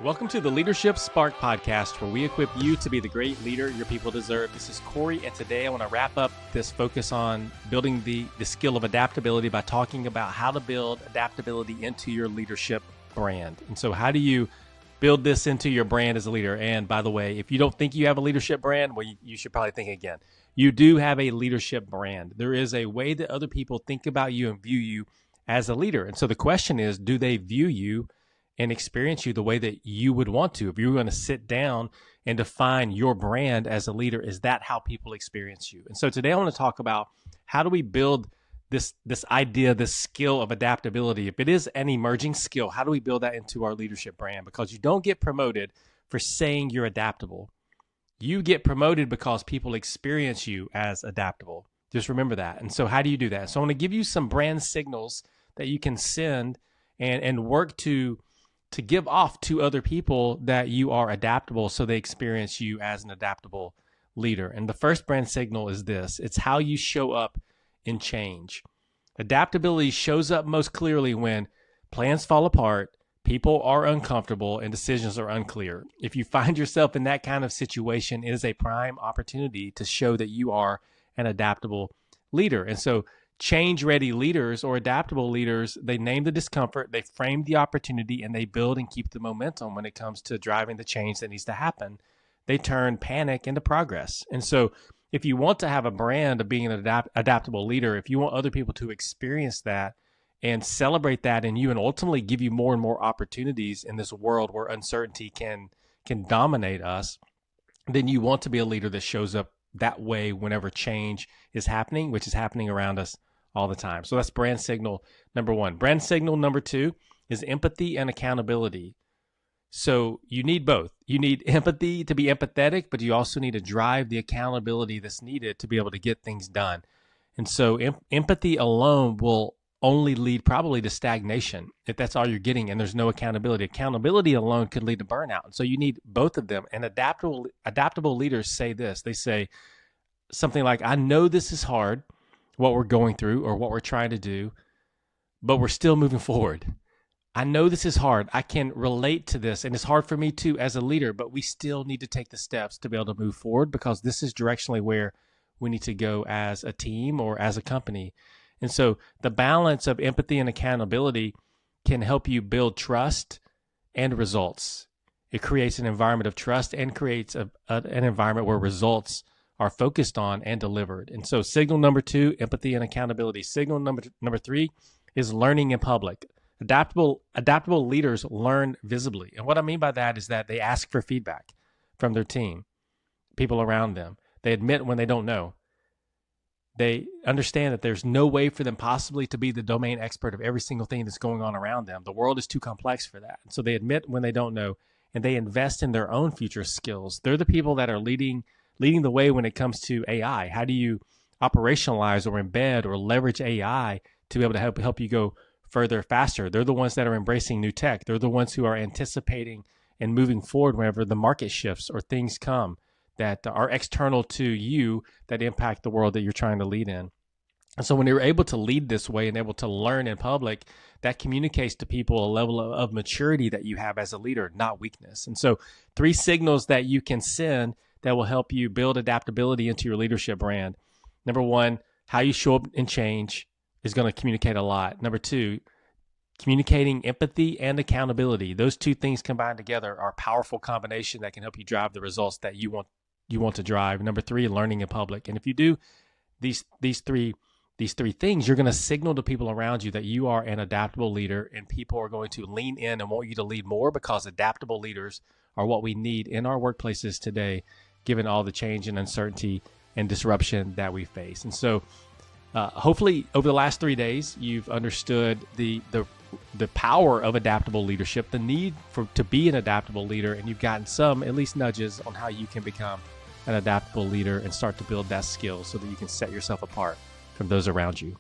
Welcome to the Leadership Spark podcast, where we equip you to be the great leader your people deserve. This is Corey, and today I want to wrap up this focus on building the skill of adaptability by talking about how to build adaptability into your leadership brand. And so how do you build this into your brand as a leader? And by the way, if you don't think you have a leadership brand, well, you should probably think again. You do have a leadership brand. There is a way that other people think about you and view you as a leader. And so the question is, do they view you and experience you the way that you would want to? If you were going to sit down and define your brand as a leader, is that how people experience you? And so today I want to talk about how do we build this idea, this skill of adaptability. If it is an emerging skill, how do we build that into our leadership brand? Because you don't get promoted for saying you're adaptable. You get promoted because people experience you as adaptable. Just remember that. And so how do you do that? So I want to give you some brand signals that you can send and work to give off to other people that you are adaptable, so they experience you as an adaptable leader. And the first brand signal is this: it's how you show up in change. Adaptability shows up most clearly when plans fall apart, people are uncomfortable, and decisions are unclear. If you find yourself in that kind of situation, it is a prime opportunity to show that you are an adaptable leader. And so change-ready leaders or adaptable leaders, they name the discomfort, they frame the opportunity, and they build and keep the momentum when it comes to driving the change that needs to happen. They turn panic into progress. And so if you want to have a brand of being an adaptable leader, if you want other people to experience that and celebrate that in you and ultimately give you more and more opportunities in this world where uncertainty can dominate us, then you want to be a leader that shows up that way whenever change is happening, which is happening around us all the time. So that's brand signal number one. Brand signal number two is empathy and accountability. So you need both. You need empathy to be empathetic, but you also need to drive the accountability that's needed to be able to get things done. And so empathy alone will only lead probably to stagnation if that's all you're getting and there's no accountability. Accountability alone could lead to burnout. And so you need both of them. And adaptable leaders say this. They say something like, I know this is hard, what we're going through or what we're trying to do, but we're still moving forward. I know this is hard. I can relate to this, and it's hard for me too as a leader, but we still need to take the steps to be able to move forward because this is directionally where we need to go as a team or as a company. And so the balance of empathy and accountability can help you build trust and results. It creates an environment of trust and creates an environment where results are focused on and delivered. And so signal number two, empathy and accountability. Signal number three is learning in public. Adaptable leaders learn visibly. And what I mean by that is that they ask for feedback from their team, people around them. They admit when they don't know. They understand that there's no way for them possibly to be the domain expert of every single thing that's going on around them. The world is too complex for that. So they admit when they don't know, and they invest in their own future skills. They're the people that are leading the way when it comes to AI. How do you operationalize or embed or leverage AI to be able to help you go further, faster? They're the ones that are embracing new tech. They're the ones who are anticipating and moving forward whenever the market shifts or things come that are external to you that impact the world that you're trying to lead in. And so when you're able to lead this way and able to learn in public, that communicates to people a level of maturity that you have as a leader, not weakness. And so 3 signals that you can send that will help you build adaptability into your leadership brand. Number 1, how you show up in change is going to communicate a lot. Number 2, communicating empathy and accountability. Those 2 things combined together are a powerful combination that can help you drive the results that you want to drive. Number 3, learning in public. And if you do these three things, you're going to signal to people around you that you are an adaptable leader, and people are going to lean in and want you to lead more because adaptable leaders are what we need in our workplaces today, given all the change and uncertainty and disruption that we face. And so hopefully over the last 3 days, you've understood the power of adaptable leadership, the need to be an adaptable leader, and you've gotten some, at least nudges on how you can become an adaptable leader and start to build that skill so that you can set yourself apart from those around you.